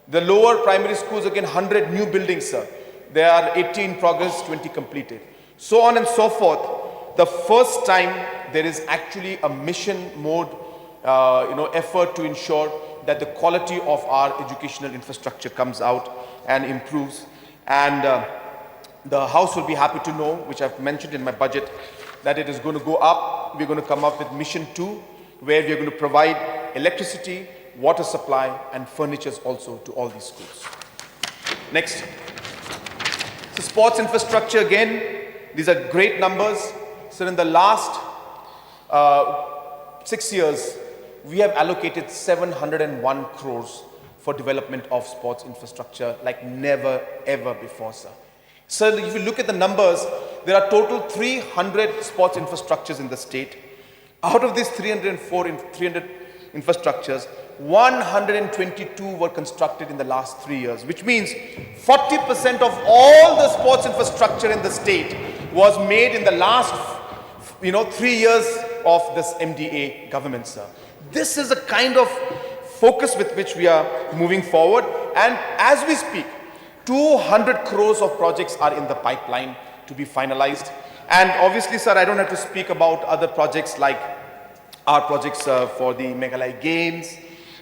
The lower primary schools, again, 100 new buildings, sir. There are 80 in progress, 20 completed. So on and so forth. The first time there is actually a mission mode, effort to ensure that the quality of our educational infrastructure comes out and improves. And the House will be happy to know, which I've mentioned in my budget, that it is going to go up. We're going to come up with Mission 2, where we're going to provide electricity, water supply, and furnitures also to all these schools. Next. So sports infrastructure, again, these are great numbers. So in the last 6 years, we have allocated 701 crores for development of sports infrastructure like never ever before, sir. So if you look at the numbers, there are total 300 sports infrastructures in the state. Out of these 300 infrastructures, 122 were constructed in the last 3 years, which means 40% of all the sports infrastructure in the state was made in the last 3 years of this MDA government, sir. This is the kind of focus with which we are moving forward. And as we speak, 200 crores of projects are in the pipeline to be finalized. And obviously, sir, I don't have to speak about other projects like our projects for the Meghalaya Games,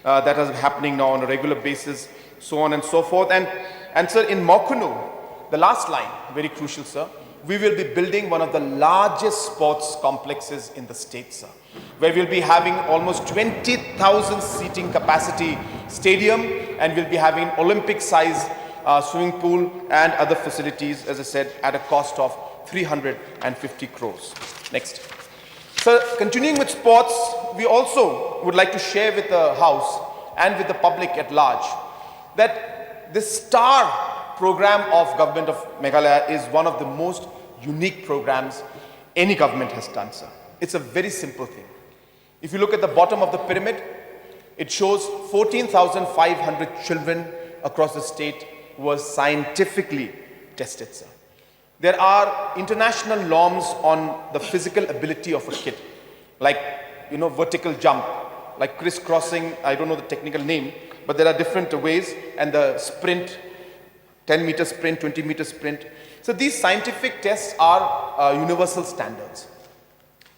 that is happening now on a regular basis, so on and so forth. And sir, in Mokunu, the last line, very crucial, sir, we will be building one of the largest sports complexes in the state, sir, where we'll be having almost 20,000 seating capacity stadium, and we'll be having Olympic-size swimming pool and other facilities, as I said, at a cost of 350 crores. Next. So, continuing with sports, we also would like to share with the House and with the public at large that this STAR program of Government of Meghalaya is one of the most unique programs any government has done, sir. It's a very simple thing. If you look at the bottom of the pyramid, it shows 14,500 children across the state were scientifically tested, sir. There are international norms on the physical ability of a kid, like, vertical jump, like crisscrossing, I don't know the technical name, but there are different ways, and the sprint, 10-meter sprint, 20-meter sprint. So these scientific tests are universal standards.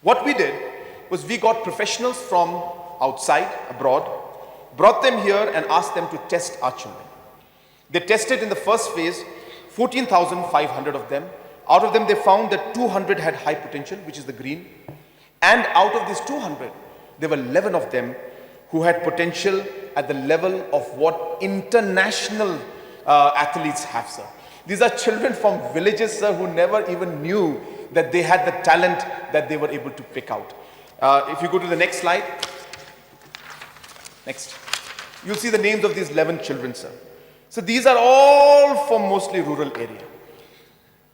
What we did was we got professionals from outside, abroad, brought them here and asked them to test our children. They tested in the first phase 14,500 of them. Out of them, they found that 200 had high potential, which is the green. And out of these 200, there were 11 of them who had potential at the level of what international athletes have, sir. These are children from villages, sir, who never even knew that they had the talent that they were able to pick out. If you go to the next slide. Next. You'll see the names of these 11 children, sir. So these are all from mostly rural area.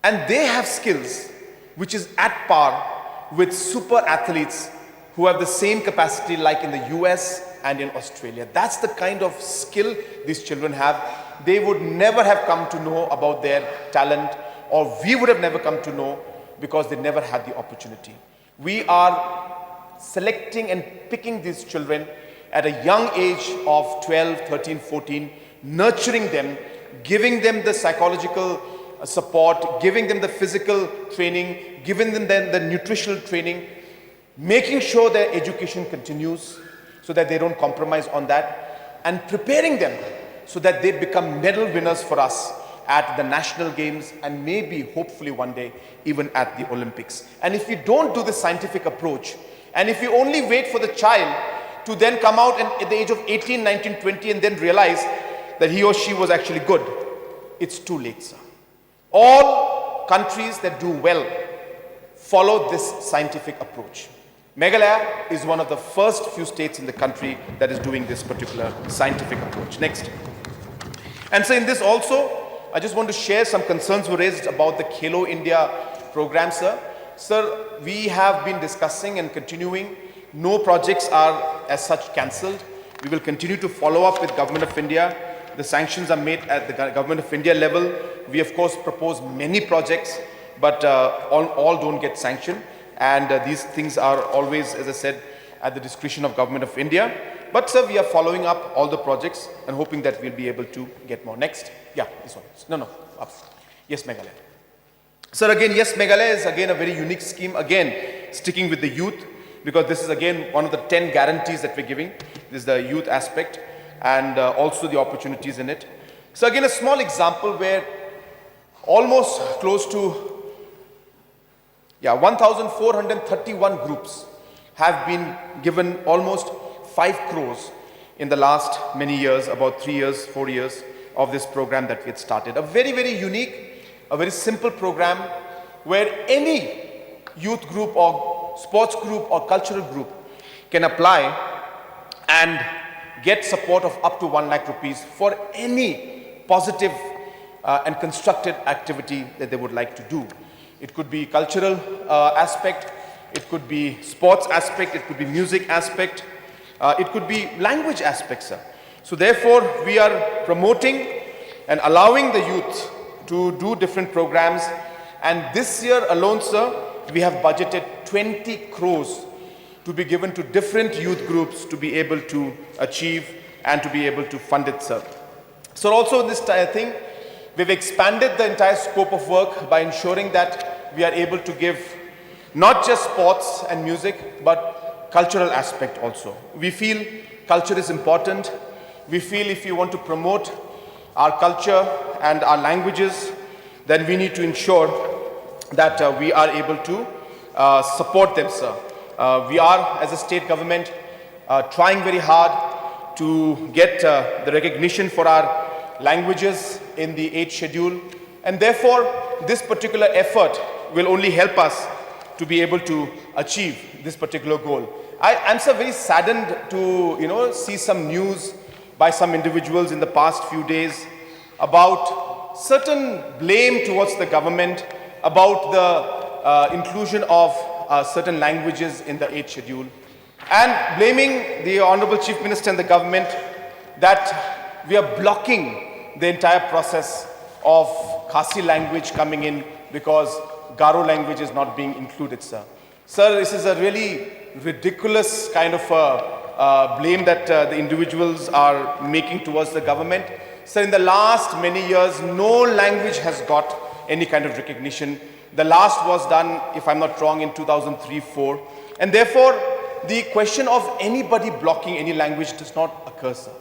And they have skills which is at par with super athletes who have the same capacity like in the US and in Australia. That's the kind of skill these children have. They would never have come to know about their talent, or we would have never come to know because they never had the opportunity. We are selecting and picking these children at a young age of 12, 13, 14, nurturing them, giving them the psychological support, giving them the physical training, giving them then the nutritional training, making sure their education continues so that they don't compromise on that, and preparing them so that they become medal winners for us at the national games and maybe, hopefully one day, even at the Olympics. And if we don't do this scientific approach, and if we only wait for the child to then come out and at the age of 18, 19, 20 and then realize that he or she was actually good, it's too late, sir. All countries that do well follow this scientific approach. Meghalaya is one of the first few states in the country that is doing this particular scientific approach. Next. And so in this also, I just want to share some concerns were raised about the Khelo India program, sir. Sir, we have been discussing and continuing. No projects are as such cancelled. We will continue to follow up with Government of India. The sanctions are made at the Government of India level. We of course propose many projects, but all don't get sanctioned. And these things are always, as I said, at the discretion of Government of India. But sir, we are following up all the projects and hoping that we'll be able to get more. Next. Yeah, this one. No, up. Yes, Meghalaya. Sir, again, yes, Meghalaya is again a very unique scheme. Again, sticking with the youth, because this is again one of the 10 guarantees that we're giving. This is the youth aspect and also the opportunities in it. So again, a small example where almost close to 1,431 groups have been given almost 5 crores in the last many years, about 3 years, 4 years of this program that we had started. A very, very unique, a very simple program where any youth group or sports group or cultural group can apply and get support of up to 1 lakh rupees for any positive and constructive activity that they would like to do. It could be cultural aspect, it could be sports aspect, it could be music aspect, it could be language aspects, sir. So therefore, we are promoting and allowing the youth to do different programs. And this year alone, sir, we have budgeted 20 crores to be given to different youth groups to be able to achieve and to be able to fund it, sir. So also in this thing, we've expanded the entire scope of work by ensuring that we are able to give not just sports and music, but cultural aspect also. We feel culture is important. We feel if you want to promote our culture and our languages, then we need to ensure that we are able to support them, sir. We are, as a state government, trying very hard to get the recognition for our languages in the 8th schedule, and therefore this particular effort will only help us to be able to achieve this particular goal. I'm so very saddened to see some news by some individuals in the past few days about certain blame towards the government about the inclusion of certain languages in the 8th schedule, and blaming the Honorable Chief Minister and the government that we are blocking the entire process of Khasi language coming in because Garo language is not being included, sir. Sir, this is a really ridiculous kind of blame that the individuals are making towards the government. Sir, in the last many years, no language has got any kind of recognition. The last was done, if I'm not wrong, in 2003-04. And therefore, the question of anybody blocking any language does not occur, sir.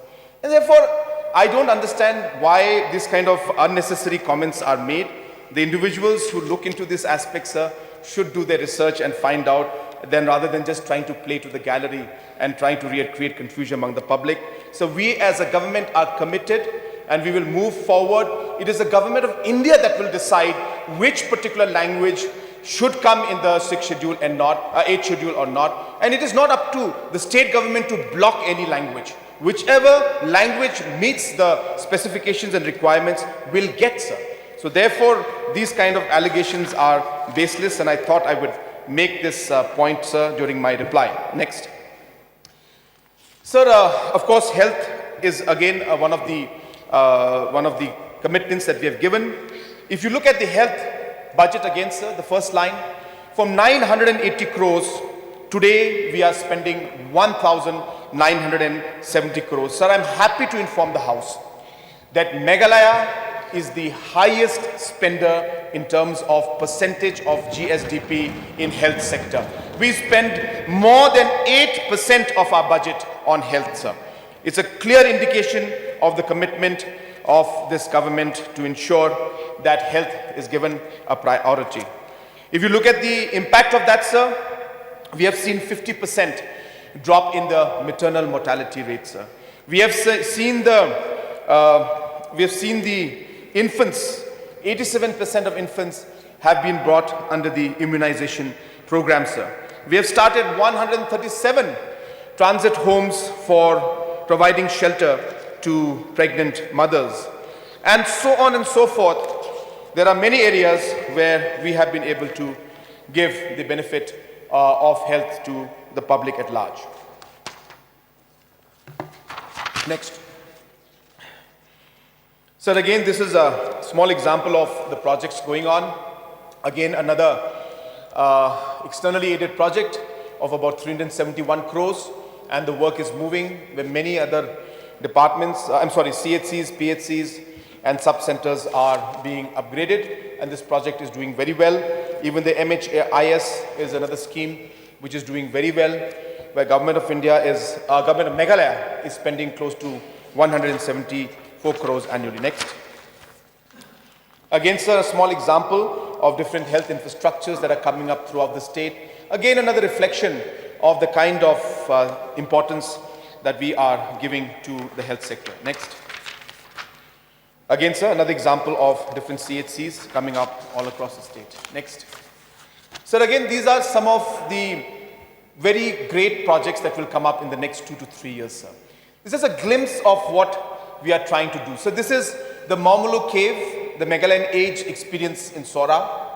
And therefore, I don't understand why this kind of unnecessary comments are made. The individuals who look into this aspect, sir, should do their research and find out, then rather than just trying to play to the gallery and trying to create confusion among the public. So we as a government are committed and we will move forward. It is the government of India that will decide which particular language should come in the 6th schedule and not, 8th schedule or not. And it is not up to the state government to block any language. Whichever language meets the specifications and requirements will get, sir. So therefore, these kind of allegations are baseless, and I thought I would make this point, sir, during my reply. Next. Sir, of course, health is again one of the commitments that we have given. If you look at the health budget again, sir, the first line, from 980 crores, today we are spending 1,970 crores. Sir, I'm happy to inform the House that Meghalaya is the highest spender in terms of percentage of GSDP in health sector. We spend more than 8% of our budget on health, sir. It's a clear indication of the commitment of this government to ensure that health is given a priority. If you look at the impact of that, sir, we have seen 50% drop in the maternal mortality rate, sir. We have seen the infants, 87% of infants have been brought under the immunization program, sir. We have started 137 transit homes for providing shelter to pregnant mothers, and so on and so forth. There are many areas where we have been able to give the benefit of health to the public at large. Next. Sir, again, this is a small example of the projects going on. Again, another externally aided project of about 371 crores, and the work is moving where many other departments, CHCs, PHCs, and sub-centers are being upgraded, and this project is doing very well. Even the MHIS is another scheme which is doing very well, where Government of Meghalaya is spending close to 174 crores annually. Next. Again, sir, a small example of different health infrastructures that are coming up throughout the state. Again, another reflection of the kind of importance that we are giving to the health sector. Next. Again, sir, another example of different CHCs coming up all across the state. Next. Sir, again, these are some of the very great projects that will come up in the next 2 to 3 years, sir. This is a glimpse of what we are trying to do. So this is the Maumulu Cave, the Meghalayan Age experience in Sora.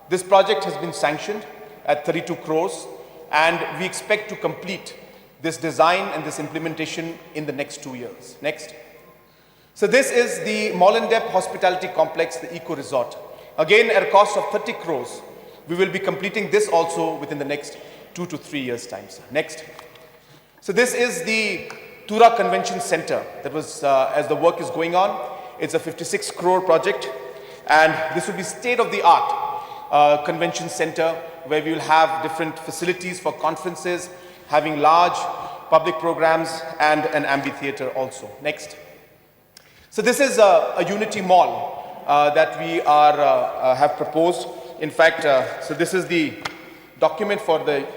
This project has been sanctioned at 32 crores, and we expect to complete this design and this implementation in the next 2 years. Next. So this is the Mollendep Hospitality Complex, the Eco Resort. Again, at a cost of 30 crores, we will be completing this also within the next 2 to 3 years' time, sir. Next. So this is the Tura Convention Center that was, as the work is going on, it's a 56 crore project, and this will be state-of-the-art convention center where we will have different facilities for conferences, having large public programs, and an amphitheater also. Next. So this is a Unity Mall that we have proposed. In fact, so this is the document for the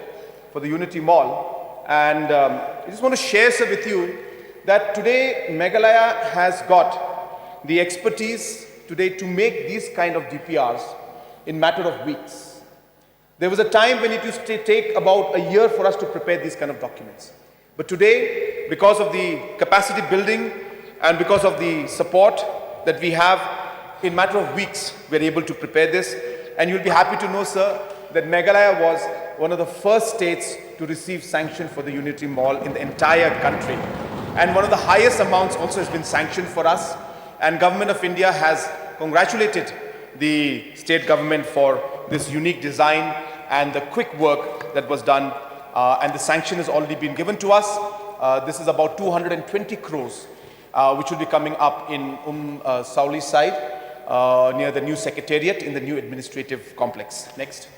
Unity Mall, and I just want to share sir, with you that today Meghalaya has got the expertise today to make these kind of DPRs in matter of weeks. There was a time when it used to take about a year for us to prepare these kind of documents. But today, because of the capacity building and because of the support that we have, in matter of weeks, we're able to prepare this. And you'll be happy to know, sir, that Meghalaya was one of the first states to receive sanction for the Unity Mall in the entire country. And one of the highest amounts also has been sanctioned for us. And Government of India has congratulated the state government for this unique design and the quick work that was done. And the sanction has already been given to us. This is about 220 crores, which will be coming up in Sauli side, near the new secretariat in the new administrative complex. Next.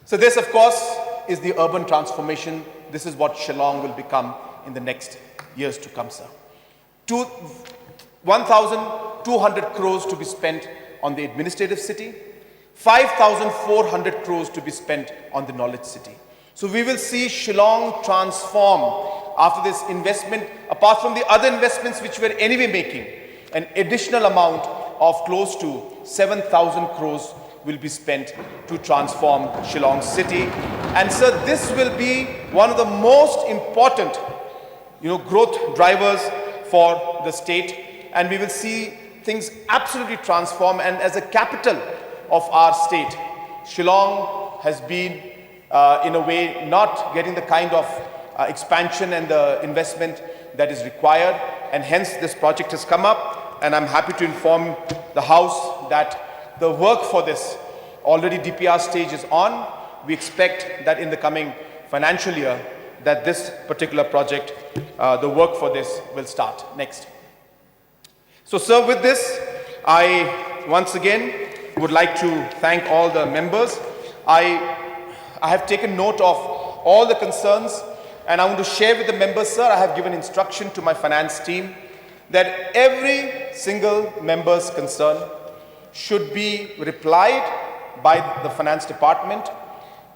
So this, of course, is the urban transformation. This is what Shillong will become in the next years to come, sir. 1,200 crores to be spent on the administrative city, 5,400 crores to be spent on the knowledge city. So we will see Shillong transform after this investment, apart from the other investments which we're anyway making. An additional amount of close to 7,000 crores will be spent to transform Shillong city. And sir, this will be one of the most important, growth drivers for the state. And we will see things absolutely transform. And as a capital of our state, Shillong has been, in a way, not getting the kind of expansion and the investment that is required. And hence, this project has come up. And I'm happy to inform the House that the work for this already DPR stage is on. We expect that in the coming financial year that this particular project, the work for this will start. Next. So sir, with this, I once again would like to thank all the members. I have taken note of all the concerns, and I want to share with the members, sir, I have given instruction to my finance team that every single member's concern should be replied by the finance department,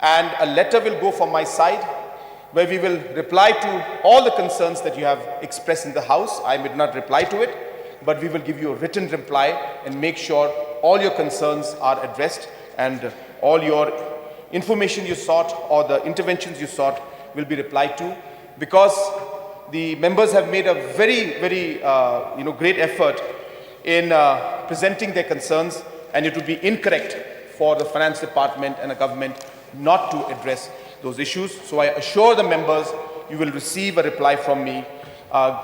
and a letter will go from my side where we will reply to all the concerns that you have expressed in the House. I may not reply to it, but we will give you a written reply and make sure all your concerns are addressed and all your information you sought or the interventions you sought will be replied to, because the members have made a very, very great effort in presenting their concerns, and it would be incorrect for the finance department and the government not to address those issues. So I assure the members you will receive a reply from me.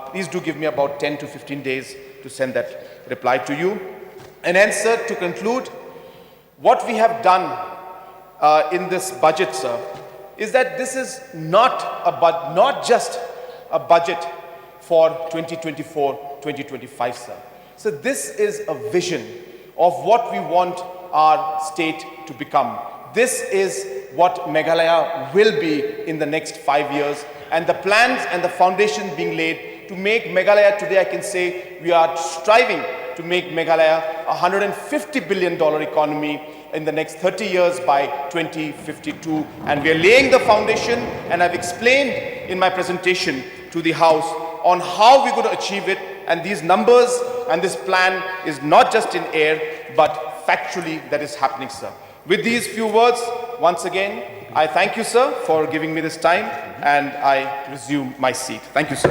Please do give me about 10 to 15 days to send that reply to you. And hence, sir, to conclude, what we have done in this budget, sir, is that this is not just a budget for 2024-2025, sir. So this is a vision of what we want our state to become. This is what Meghalaya will be in the next 5 years, and the plans and the foundation being laid to make Meghalaya today, I can say we are striving to make Meghalaya a $150 billion economy in the next 30 years by 2052. And we are laying the foundation, and I've explained in my presentation to the House on how we're going to achieve it. And these numbers and this plan is not just in air, but factually that is happening, sir. With these few words, once again, I thank you, sir, for giving me this time, and I resume my seat. Thank you, sir.